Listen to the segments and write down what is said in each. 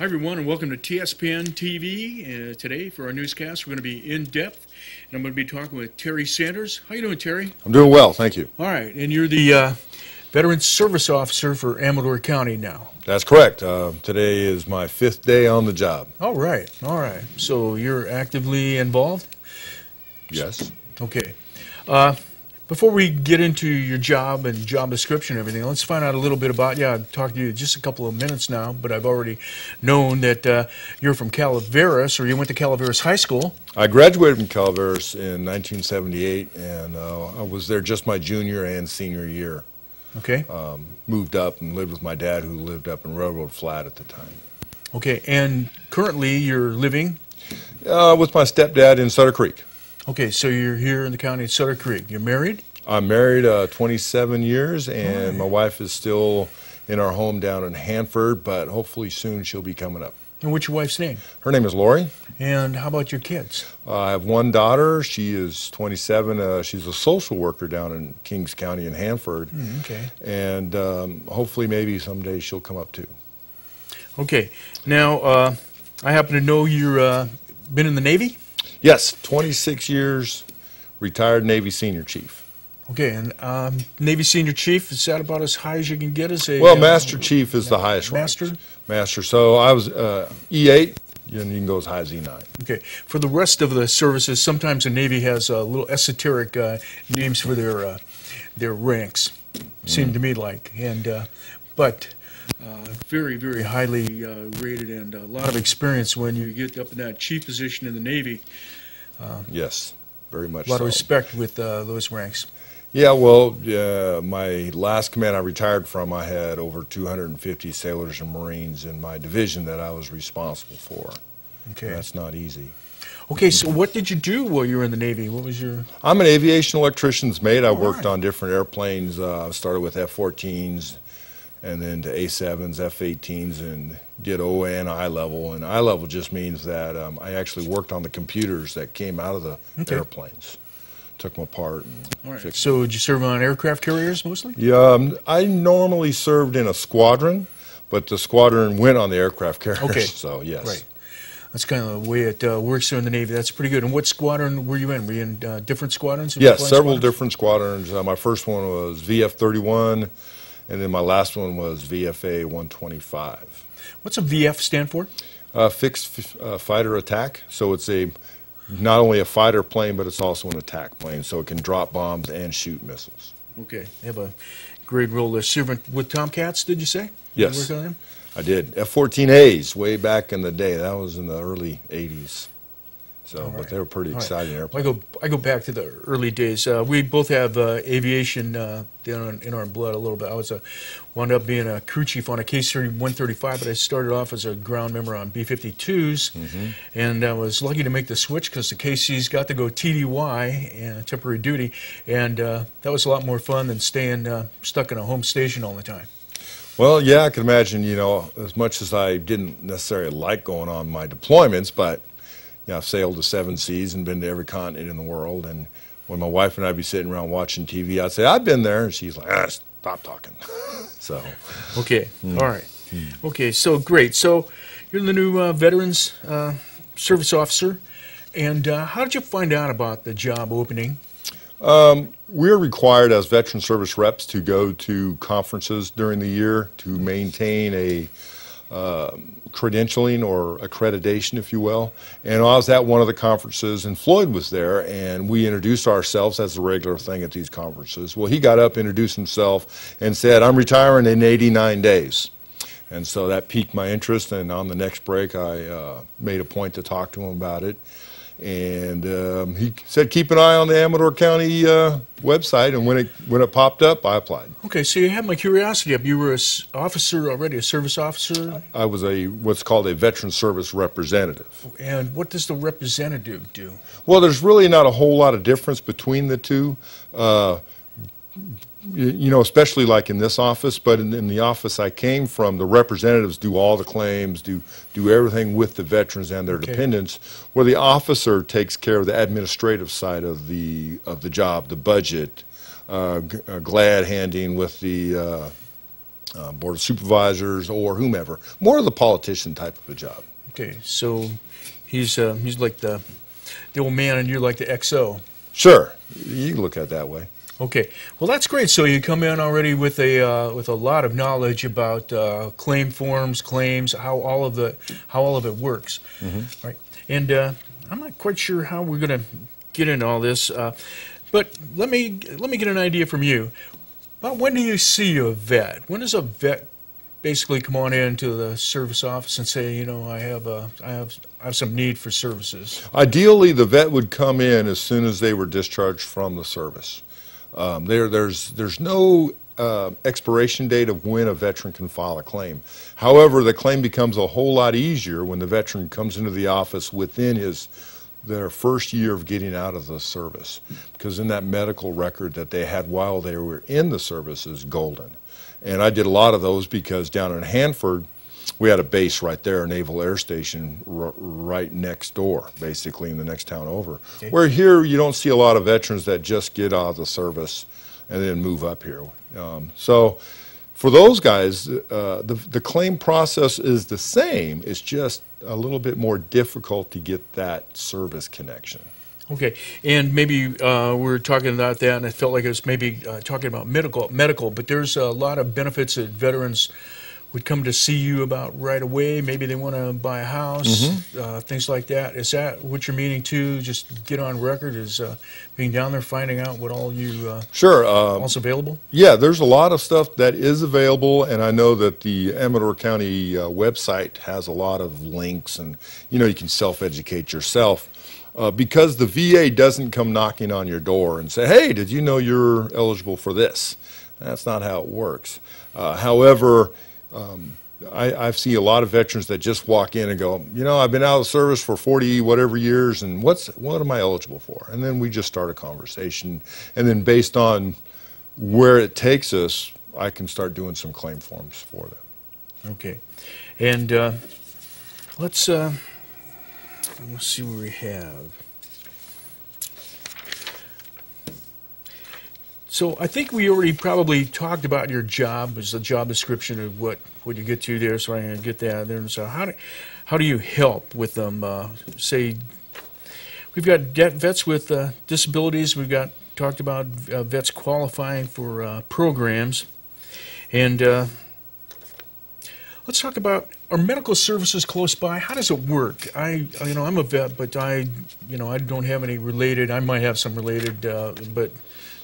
Hi everyone, and welcome to TSPN TV. Today for our newscast, we're going to be in depth, and I'm going to be talking with Terry Sanders. How you doing, Terry? I'm doing well, thank you. All right, and you're the Veteran Service Officer for Amador County now. That's correct. Today is my 5th day on the job. All right. So you're actively involved? Yes. Okay. Before we get into your job and job description and everything, let's find out a little bit about you. I've talked to you just a couple of minutes now, but I've already known that you're from Calaveras, or you went to Calaveras High School. I graduated from Calaveras in 1978, and I was there just my junior and senior year. Okay. Moved up and lived with my dad, who lived up in Railroad Flat at the time. Okay, and currently you're living? With my stepdad in Sutter Creek. Okay, so you're here in the county of Sutter Creek. You're married? I'm married 27 years, and my wife is still in our home down in Hanford, but hopefully soon she'll be coming up. And what's your wife's name? Her name is Lori. And how about your kids? I have one daughter. She is 27. She's a social worker down in Kings County in Hanford. Okay. And hopefully maybe someday she'll come up too. Okay. Now, I happen to know you're been in the Navy? Yes, 26 years, retired Navy Senior Chief. Okay, and Navy Senior Chief, is that about as high as you can get as a... Well, Master Chief is the highest rank. Master? Master. So I was E8, and you can go as high as E9. Okay. For the rest of the services, sometimes the Navy has little esoteric names for their ranks, seem to me like. And but very, very highly rated, and a lot of experience when you get up in that chief position in the Navy. Yes, very much so. A lot so. of respect with those ranks. Yeah, well, my last command I retired from, I had over 250 sailors and Marines in my division that I was responsible for. Okay. And that's not easy. Okay, so what did you do while you were in the Navy? What was your... I'm an aviation electrician's mate. I worked on different airplanes. I started with F-14s and then to A-7s, F-18s, and did OA and I-level. And I-level just means that I actually worked on the computers that came out of the airplanes. Took them apart and fixed So did you serve on aircraft carriers mostly? Yeah, I normally served in a squadron, but the squadron went on the aircraft carriers. Okay. So yes. Right. That's kind of the way it works there in the Navy. That's pretty good. And what squadron were you in? Were you in different squadrons? Yes, several different squadrons. My first one was VF-31, and then my last one was VFA-125. What's a VF stand for? Fixed Fighter Attack. So it's not only a fighter plane, but it's also an attack plane, so it can drop bombs and shoot missiles. Okay. They have a great role there. Serving with Tomcats, did you say? Yes. You worked on them? I did. F-14As way back in the day. That was in the early 80s. So, but they were pretty exciting airplanes. I go back to the early days. We both have aviation in our blood a little bit. I wound up being a crew chief on a KC-135, but I started off as a ground member on B-52s, and I was lucky to make the switch because the KCs got to go TDY, temporary duty, and that was a lot more fun than staying stuck in a home station all the time. Well, yeah, I can imagine, you know, as much as I didn't necessarily like going on my deployments, but I've sailed the 7 seas and been to every continent in the world, and when my wife and I'd be sitting around watching TV, I'd say, I've been there, and she's like, stop talking. So. Okay, all right. Okay, so great. So you're the new Veterans Service Officer, and how did you find out about the job opening? We're required as veteran service reps to go to conferences during the year to maintain a credentialing or accreditation, if you will. And I was at one of the conferences, and Floyd was there, and we introduced ourselves as a regular thing at these conferences. Well, he got up, introduced himself, and said, I'm retiring in 89 days. And so that piqued my interest, and on the next break, I made a point to talk to him about it. And he said, keep an eye on the Amador County website, and when it popped up, I applied. Okay, so you had my curiosity up. You were an officer already, a service officer? I was what's called a veteran service representative. And what does the representative do? Well, there's really not a whole lot of difference between the two. You know, especially like in this office, but in the office I came from, the representatives do all the claims, do everything with the veterans and their dependents, where the officer takes care of the administrative side of the job, the budget, glad handing with the board of supervisors, or whomever. More of the politician type of a job. Okay, so he's like the old man, and you're like the XO. Sure, you can look at it that way. Okay, well that's great. So you come in already with a lot of knowledge about claim forms, claims, how all of it works, right? And I'm not quite sure how we're going to get into all this, but let me get an idea from you. About when do you see a vet? When does a vet basically come on into the service office and say, you know, I have some need for services? Ideally, the vet would come in as soon as they were discharged from the service. There's no expiration date of when a veteran can file a claim. However, the claim becomes a whole lot easier when the veteran comes into the office within their first year of getting out of the service, because in that medical record that they had while they were in the service is golden. And I did a lot of those because down in Hanford, we had a base right there, a Naval Air Station right next door, basically in the next town over. Okay. Where here you don't see a lot of veterans that just get out of the service and then move up here. So for those guys, the claim process is the same. It's just a little bit more difficult to get that service connection. Okay, and maybe we're talking about that, and I felt like it was maybe talking about medical, but there's a lot of benefits that veterans would come to see you about right away. Maybe they want to buy a house, things like that. Is that what you're meaning too? Just get on record as being down there, finding out what all you sure all's available? Yeah, there's a lot of stuff that is available, and I know that the Amador County website has a lot of links, and you can self-educate yourself. Because the VA doesn't come knocking on your door and say, hey, did you know you're eligible for this? That's not how it works. However, I've seen a lot of veterans that just walk in and go, I've been out of service for 40 whatever years, and what am I eligible for? And then we just start a conversation, and then based on where it takes us, I can start doing some claim forms for them. Okay, and let's see what we have. So I think we already probably talked about your job, as the job description of what you get to there, so I'm going to get that there. And so how do you help with them? Say, we've got vets with disabilities. We've talked about vets qualifying for programs. And let's talk about, are medical services close by? How does it work? I'm a vet, but I don't have any related. I might have some related, but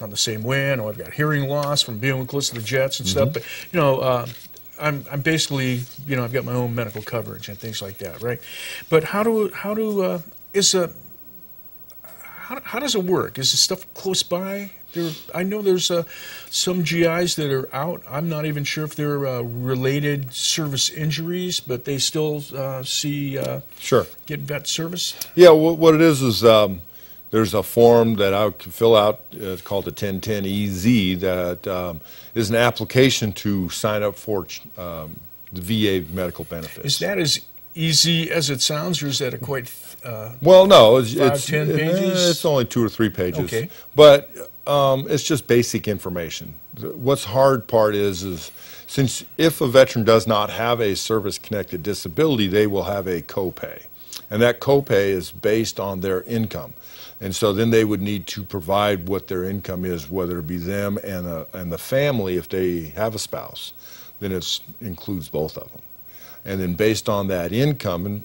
not the same way. I know I've got hearing loss from being close to the jets and stuff. But I'm basically, I've got my own medical coverage and things like that, right? But how does it work? Is the stuff close by? I know there's some GIs that are out. I'm not even sure if they're related service injuries, but they still Sure. get vet service. Yeah, what it is there's a form that I can fill out. It's called the 1010EZ that is an application to sign up for the VA medical benefits. Is that as easy as it sounds, or is that a quite well, no, it's 10 pages? It's only 2 or 3 pages. Okay. But it's just basic information. What's hard part is since if a veteran does not have a service-connected disability, they will have a copay. And that copay is based on their income. And so then they would need to provide what their income is, whether it be them and the family, if they have a spouse, then it includes both of them. And then based on that income,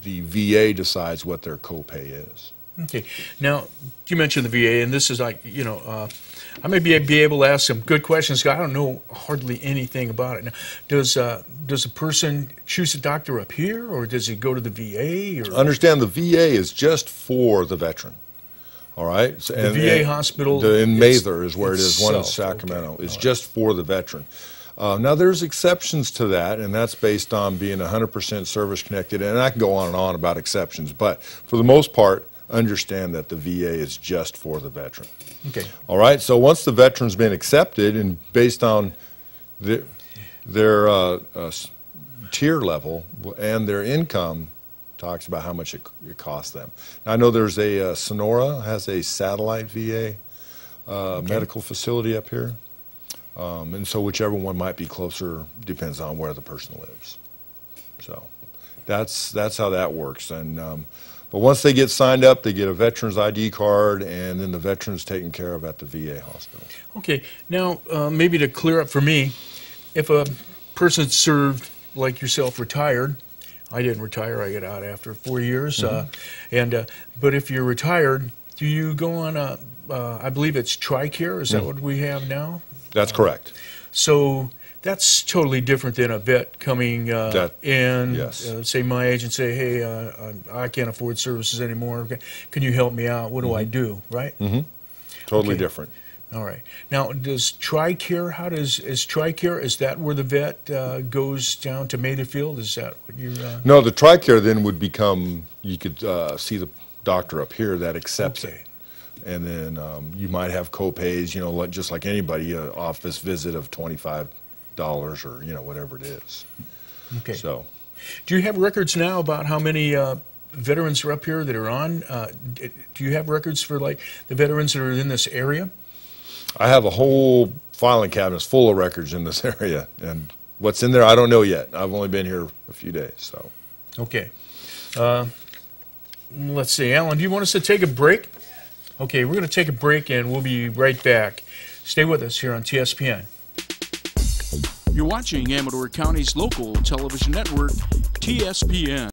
the VA decides what their copay is. Okay. Now, you mentioned the VA, and this is like, I may be able to ask some good questions, because I don't know hardly anything about it. Now, does a person choose a doctor up here, or does he go to the VA? Or? Understand, the VA is just for the veteran. All right? The VA hospital in Mather is where it is, one in itself. Sacramento. Okay. It's just for the veteran. Now, there's exceptions to that, and that's based on being 100% service-connected, and I can go on and on about exceptions, but for the most part, understand that the VA is just for the veteran. Okay. All right, so once the veteran's been accepted, and based on their tier level and their income, talks about how much it costs them. Now, I know there's Sonora has a satellite VA medical facility up here. And so whichever one might be closer depends on where the person lives. So that's how that works. And but once they get signed up, they get a veteran's ID card, and then the veteran's taken care of at the VA hospital. Okay, now maybe to clear up for me, if a person served like yourself, retired, I didn't retire, I got out after 4 years, but if you're retired, do you go on I believe it's TRICARE, is that what we have now? That's correct. So that's totally different than a vet coming in, yes. Say my age, and say, hey, I can't afford services anymore. Can you help me out? What do I do, right? Totally Okay. different. All right. Now, does TRICARE, is TRICARE, is that where the vet goes down to Mayfield? Is that what you No, the TRICARE then would become, you could see the doctor up here that accepts it. And then you might have co-pays, you know, just like anybody, an office visit of $25 or, you know, whatever it is. Okay. So, do you have records now about how many veterans are up here that are on? Do you have records for, like, the veterans that are in this area? I have a whole filing cabinet full of records in this area, and what's in there, I don't know yet. I've only been here a few days, so. Okay. Let's see. Alan, do you want us to take a break? Okay, we're going to take a break, and we'll be right back. Stay with us here on TSPN. You're watching Amador County's local television network, TSPN.